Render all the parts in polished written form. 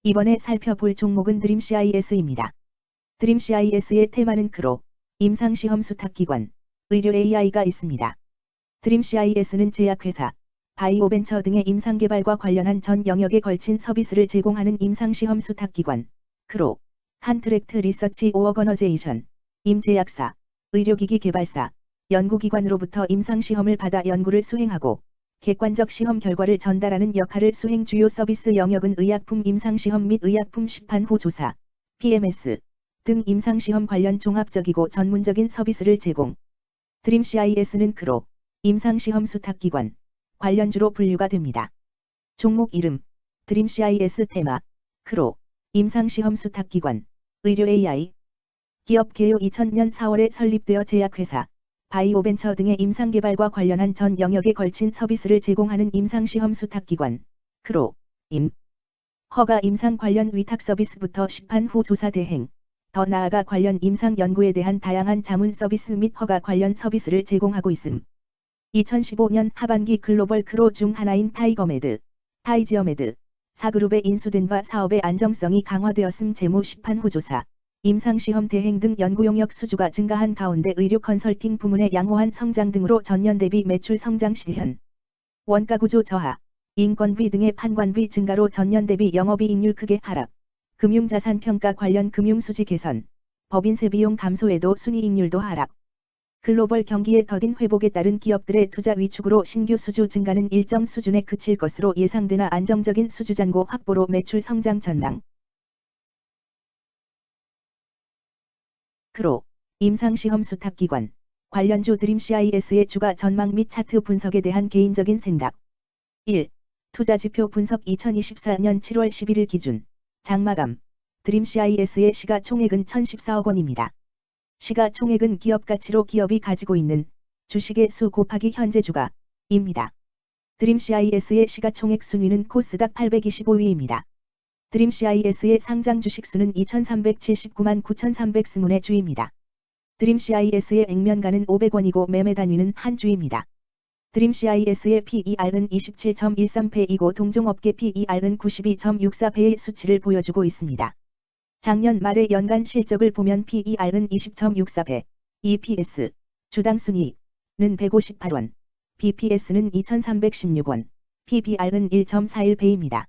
이번에 살펴볼 종목은 드림CIS입니다. 드림CIS의 테마는 크로, 임상시험 수탁기관, 의료 AI가 있습니다. 드림CIS는 제약회사, 바이오벤처 등의 임상개발과 관련한 전 영역에 걸친 서비스를 제공하는 임상시험 수탁기관, 크로, 컨트랙트 리서치 오어거너제이션, 임제약사, 의료기기 개발사, 연구기관으로부터 임상시험을 받아 연구를 수행하고 객관적 시험 결과를 전달하는 역할을 수행. 주요 서비스 영역은 의약품 임상시험 및 의약품 시판 후 조사, PMS 등 임상시험 관련 종합적이고 전문적인 서비스를 제공. 드림CIS는 크로, 임상시험 수탁기관, 관련주로 분류가 됩니다. 종목 이름, 드림CIS 테마, 크로, 임상시험 수탁기관, 의료 AI. 기업 개요 2000년 4월에 설립되어 제약회사, 바이오벤처 등의 임상개발과 관련한 전 영역에 걸친 서비스를 제공하는 임상시험 수탁기관, 크로, 임. 허가 임상 관련 위탁 서비스부터 시판 후 조사 대행, 더 나아가 관련 임상 연구에 대한 다양한 자문 서비스 및 허가 관련 서비스를 제공하고 있음. 2015년 하반기 글로벌 크로 중 하나인 타이거메드, 타이지어메드, 4그룹에 인수된 바 사업의 안정성이 강화되었음. 재무 시판 후 조사, 임상시험 대행 등 연구용역 수주가 증가한 가운데 의료 컨설팅 부문의 양호한 성장 등으로 전년 대비 매출 성장 실현, 원가구조 저하, 인건비 등의 판관비 증가로 전년 대비 영업이익률 크게 하락, 금융자산평가 관련 금융수지 개선, 법인세 비용 감소에도 순이익률도 하락. 글로벌 경기의 더딘 회복에 따른 기업들의 투자 위축으로 신규 수주 증가는 일정 수준에 그칠 것으로 예상되나 안정적인 수주 잔고 확보로 매출 성장 전망. 크로, 임상시험 수탁기관, 관련주 드림CIS의 주가 전망 및 차트 분석에 대한 개인적인 생각. 1. 투자지표 분석. 2024년 7월 11일 기준 장마감, 드림CIS의 시가총액은 1014억 원입니다. 시가총액은 기업가치로 기업이 가지고 있는 주식의 수 곱하기 현재 주가입니다. 드림CIS의 시가총액 순위는 코스닥 825위입니다. 드림CIS의 상장 주식수는 2379만 9320의 주입니다. 드림CIS의 액면가는 500원이고 매매 단위는 한 주입니다. 드림CIS의 PER은 27.13배이고 동종업계 PER은 92.64배의 수치를 보여주고 있습니다. 작년 말의 연간 실적을 보면 PER은 20.64배, EPS, 주당 순이익은 158원, BPS는 2316원, PBR은 1.41배입니다.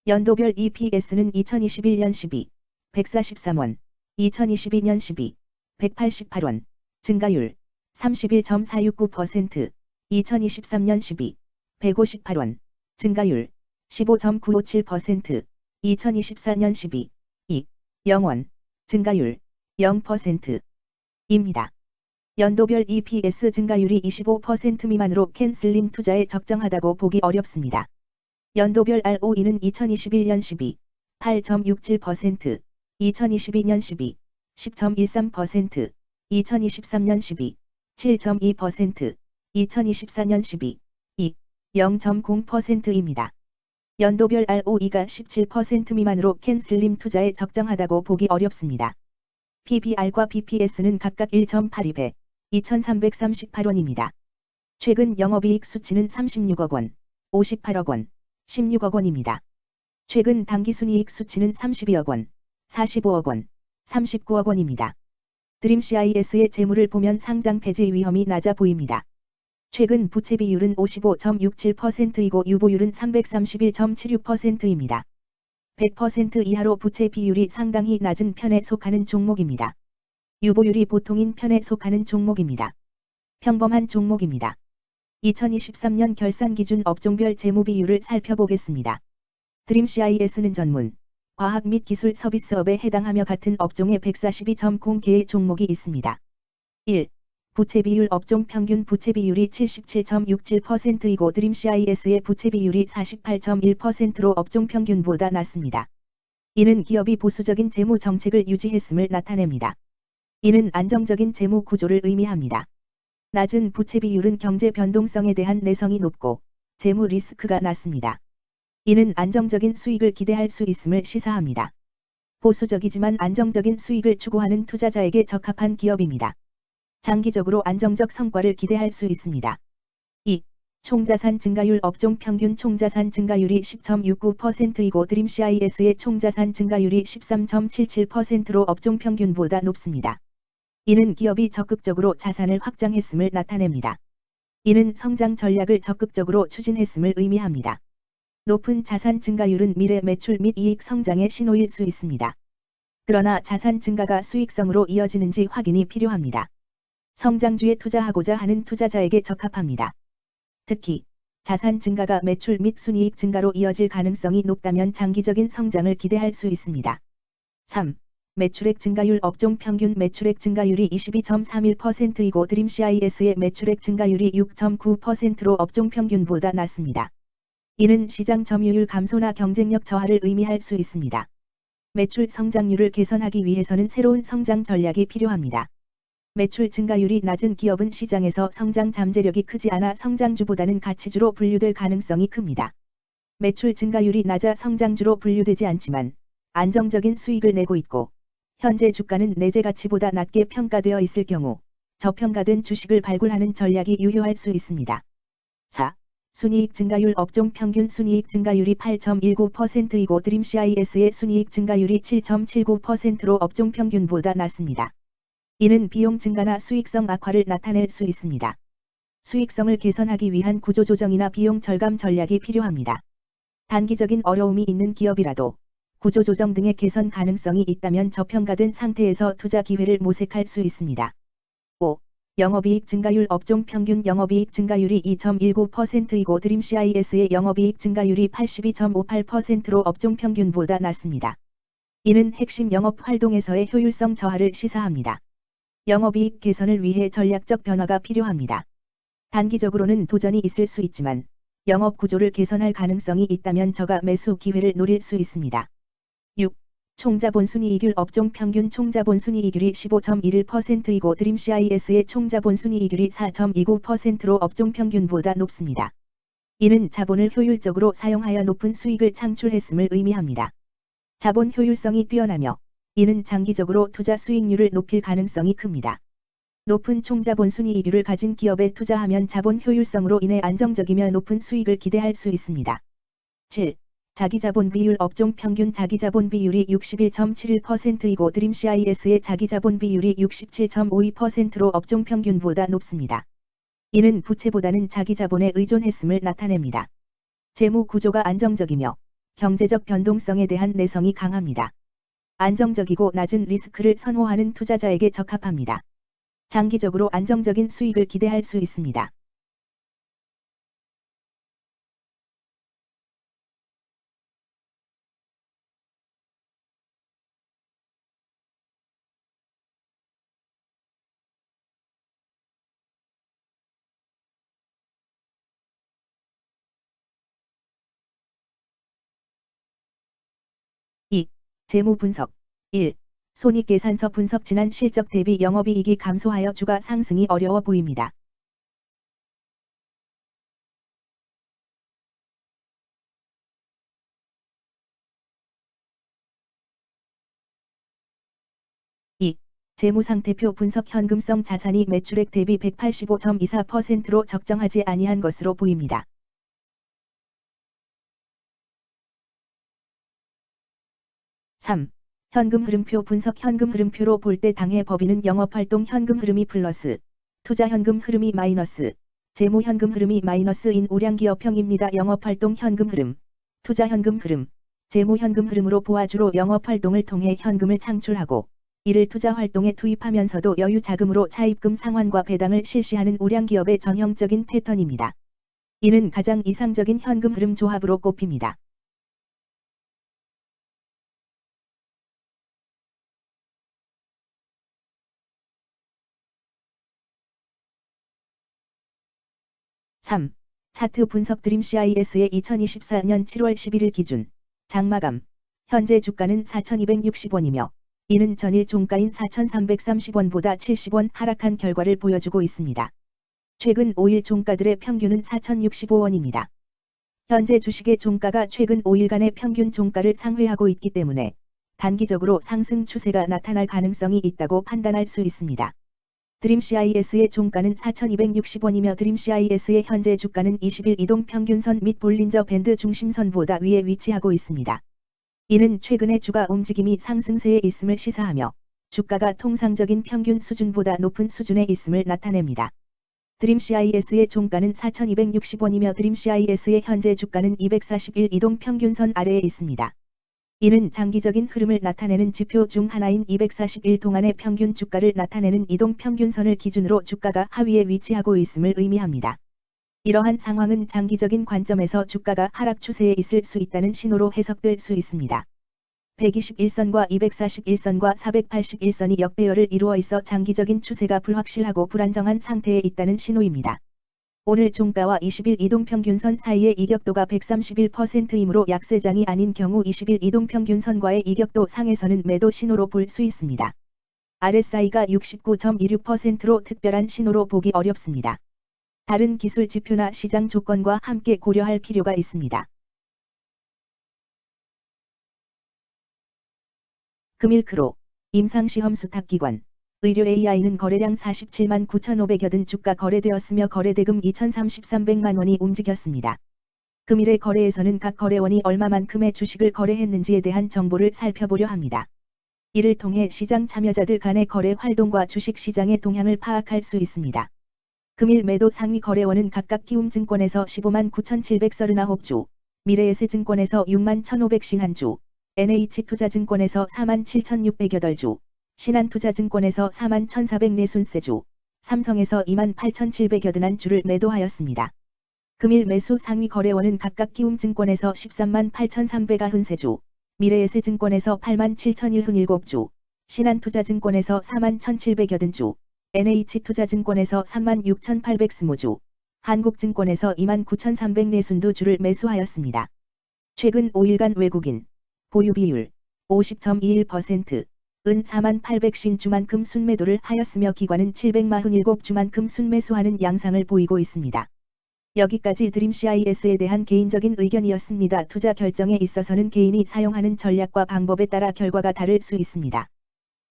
연도별 EPS는 2021년 12, 143원, 2022년 12, 188원, 증가율 31.469%, 2023년 12, 158원, 증가율 15.957%, 2024년 12, 2, 0원, 증가율 0%입니다. 연도별 EPS 증가율이 25% 미만으로 캔슬림 투자에 적정하다고 보기 어렵습니다. 연도별 ROE는 2021년 12, 8.67%, 2022년 12, 10.13%, 2023년 12, 7.2%, 2024년 12, 2, 0.0%입니다. 연도별 ROE가 17% 미만으로 캔슬림 투자에 적정하다고 보기 어렵습니다. PBR과 BPS는 각각 1.82배, 2,338원입니다. 최근 영업이익 수치는 36억 원, 58억 원, 16억 원입니다. 최근 당기순이익 수치는 32억 원, 45억 원, 39억 원입니다. 드림CIS의 재물을 보면 상장 폐지 위험이 낮아 보입니다. 최근 부채 비율은 55.67%이고 유보율은 331.76%입니다. 100% 이하로 부채 비율이 상당히 낮은 편에 속하는 종목입니다. 유보율이 보통인 편에 속하는 종목입니다. 평범한 종목입니다. 2023년 결산 기준 업종별 재무 비율을 살펴보겠습니다. 드림CIS는 전문, 과학 및 기술 서비스업에 해당하며 같은 업종에 142.0개의 종목이 있습니다. 1. 부채 비율. 업종 평균 부채 비율이 77.67%이고 드림CIS의 부채 비율이 48.1%로 업종 평균보다 낮습니다. 이는 기업이 보수적인 재무 정책을 유지했음을 나타냅니다. 이는 안정적인 재무 구조를 의미합니다. 낮은 부채 비율은 경제 변동성에 대한 내성이 높고 재무 리스크가 낮습니다. 이는 안정적인 수익을 기대할 수 있음을 시사합니다. 보수적이지만 안정적인 수익을 추구하는 투자자에게 적합한 기업입니다. 장기적으로 안정적 성과를 기대할 수 있습니다. 2. 총자산 증가율 업종 평균 총자산 증가율이 10.69%이고 드림CIS의 총자산 증가율이 13.77%로 업종 평균보다 높습니다. 이는 기업이 적극적으로 자산을 확장했음을 나타냅니다. 이는 성장 전략을 적극적으로 추진했음을 의미합니다. 높은 자산 증가율은 미래 매출 및 이익 성장의 신호일 수 있습니다. 그러나 자산 증가가 수익성으로 이어지는지 확인이 필요합니다. 성장주에 투자하고자 하는 투자자에게 적합합니다. 특히 자산 증가가 매출 및 순이익 증가로 이어질 가능성이 높다면 장기적인 성장을 기대할 수 있습니다. 3. 매출액 증가율 업종 평균 매출액 증가율이 22.31%이고 드림CIS의 매출액 증가율이 6.9%로 업종 평균보다 낮습니다. 이는 시장 점유율 감소나 경쟁력 저하를 의미할 수 있습니다. 매출 성장률을 개선하기 위해서는 새로운 성장 전략이 필요합니다. 매출 증가율이 낮은 기업은 시장에서 성장 잠재력이 크지 않아 성장주보다는 가치주로 분류될 가능성이 큽니다. 매출 증가율이 낮아 성장주로 분류되지 않지만 안정적인 수익을 내고 있고 현재 주가는 내재 가치보다 낮게 평가되어 있을 경우 저평가된 주식을 발굴하는 전략이 유효할 수 있습니다. 4. 순이익 증가율 업종 평균 순이익 증가율이 8.19%이고 드림CIS의 순이익 증가율이 7.79%로 업종 평균보다 낮습니다. 이는 비용 증가나 수익성 악화를 나타낼 수 있습니다. 수익성을 개선하기 위한 구조조정이나 비용 절감 전략이 필요합니다. 단기적인 어려움이 있는 기업이라도 구조조정 등의 개선 가능성이 있다면 저평가된 상태에서 투자 기회를 모색할 수 있습니다. 5. 영업이익 증가율 업종 평균 영업이익 증가율이 2.19%이고 드림CIS의 영업이익 증가율이 82.58%로 업종 평균보다 낮습니다. 이는 핵심 영업 활동에서의 효율성 저하를 시사합니다. 영업이익 개선을 위해 전략적 변화가 필요합니다. 단기적으로는 도전이 있을 수 있지만 영업 구조를 개선할 가능성이 있다면 저가 매수 기회를 노릴 수 있습니다. 6. 총자본순이익률 업종 평균 총자본순이익률이 15.11%이고 드림CIS의 총자본순이익률이 4.29%로 업종 평균보다 높습니다. 이는 자본을 효율적으로 사용하여 높은 수익을 창출했음을 의미합니다. 자본 효율성이 뛰어나며 이는 장기적으로 투자 수익률을 높일 가능성이 큽니다. 높은 총자본 순이익률을 가진 기업에 투자하면 자본 효율성으로 인해 안정적이며 높은 수익을 기대할 수 있습니다. 7. 자기자본 비율 업종 평균 자기자본 비율이 61.71%이고 드림CIS의 자기자본 비율이 67.52%로 업종 평균보다 높습니다. 이는 부채보다는 자기자본에 의존했음을 나타냅니다. 재무 구조가 안정적이며 경제적 변동성에 대한 내성이 강합니다. 안정적이고 낮은 리스크를 선호하는 투자자에게 적합합니다. 장기적으로 안정적인 수익을 기대할 수 있습니다. 재무 분석 1. 손익계산서 분석 지난 실적 대비 영업이익이 감소하여 주가 상승이 어려워 보입니다. 재무상태표 분석 현금성 자산이 매출액 대비 185.24%로 적정하지 아니한 것으로 보입니다. 3. 현금 흐름표 분석 현금 흐름표로 볼 때 당해 법인은 영업활동 현금 흐름이 플러스, 투자 현금 흐름이 마이너스, 재무 현금 흐름이 마이너스인 우량기업형입니다. 영업활동 현금 흐름, 투자 현금 흐름, 재무 현금 흐름으로 보아주로 영업활동을 통해 현금을 창출하고 이를 투자 활동에 투입하면서도 여유 자금으로 차입금 상환과 배당을 실시하는 우량기업의 전형적인 패턴입니다. 이는 가장 이상적인 현금 흐름 조합으로 꼽힙니다. 차트 분석 드림CIS의 2024년 7월 11일 기준 장마감 현재 주가는 4,260원이며 이는 전일 종가인 4,330원보다 70원 하락한 결과를 보여주고 있습니다. 최근 5일 종가들의 평균은 4,065원입니다. 현재 주식의 종가가 최근 5일간의 평균 종가를 상회하고 있기 때문에 단기적으로 상승 추세가 나타날 가능성이 있다고 판단할 수 있습니다. 드림CIS의 종가는 4,260원이며 드림CIS의 현재 주가는 20일 이동평균선 및 볼린저 밴드 중심선보다 위에 위치하고 있습니다. 이는 최근의 주가 움직임이 상승세에 있음을 시사하며 주가가 통상적인 평균 수준보다 높은 수준에 있음을 나타냅니다. 드림CIS의 종가는 4,260원이며 드림CIS의 현재 주가는 241 이동평균선 아래에 있습니다. 이는 장기적인 흐름을 나타내는 지표 중 하나인 241 동안의 평균 주가를 나타내는 이동평균선을 기준으로 주가가 하위에 위치하고 있음을 의미합니다. 이러한 상황은 장기적인 관점에서 주가가 하락 추세에 있을 수 있다는 신호로 해석될 수 있습니다. 121선과 241선과 481선이 역배열을 이루어 있어 장기적인 추세가 불확실하고 불안정한 상태에 있다는 신호입니다. 오늘 종가와 20일 이동평균선 사이의 이격도가 131%이므로 약세장이 아닌 경우 20일 이동평균선과의 이격도 상에서는 매도 신호로 볼 수 있습니다. RSI가 69.26%로 특별한 신호로 보기 어렵습니다. 다른 기술 지표나 시장 조건과 함께 고려할 필요가 있습니다. 금일크로 임상시험 수탁기관 의료 AI는 거래량 47만 9,500여 주가 거래되었으며 거래대금 2,333만 원이 움직였습니다. 금일의 거래에서는 각 거래원이 얼마만큼의 주식을 거래했는지에 대한 정보를 살펴보려 합니다. 이를 통해 시장 참여자들 간의 거래 활동과 주식 시장의 동향을 파악할 수 있습니다. 금일 매도 상위 거래원은 각각 키움증권에서 15만 9,739주, 미래에셋증권에서 6만 1,551주, NH투자증권에서 4만 7,608주, 신한투자증권에서 4만 1,443주, 삼성에서 2만 8,781주를 매도하였습니다. 금일 매수 상위 거래원은 각각 키움증권에서 13만 8,393주, 미래에셋증권에서 8만 7,007주, 신한투자증권에서 4만 1,780주, NH투자증권에서 3만 6,820주, 한국증권에서 2만 9,342주를 매수하였습니다. 최근 5일간 외국인 보유 비율 50.21%, 은 4만 850주만큼 순매도를 하였으며 기관은 747주만큼 순매수하는 양상을 보이고 있습니다. 여기까지 드림CIS에 대한 개인적인 의견이었습니다. 투자 결정에 있어서는 개인이 사용하는 전략과 방법에 따라 결과가 다를 수 있습니다.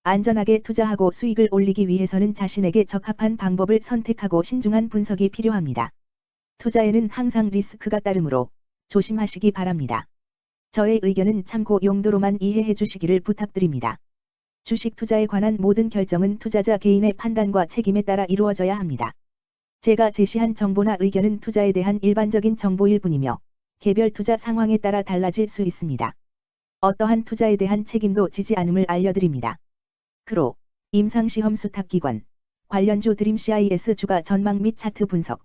안전하게 투자하고 수익을 올리기 위해서는 자신에게 적합한 방법을 선택하고 신중한 분석이 필요합니다. 투자에는 항상 리스크가 따르므로 조심하시기 바랍니다. 저의 의견은 참고 용도로만 이해해 주시기를 부탁드립니다. 주식 투자에 관한 모든 결정은 투자자 개인의 판단과 책임에 따라 이루어져야 합니다. 제가 제시한 정보나 의견은 투자에 대한 일반적인 정보일 뿐이며 개별 투자 상황에 따라 달라질 수 있습니다. 어떠한 투자에 대한 책임도 지지 않음을 알려드립니다. 크로 임상시험 수탁기관 관련주 드림CIS 주가 전망 및 차트 분석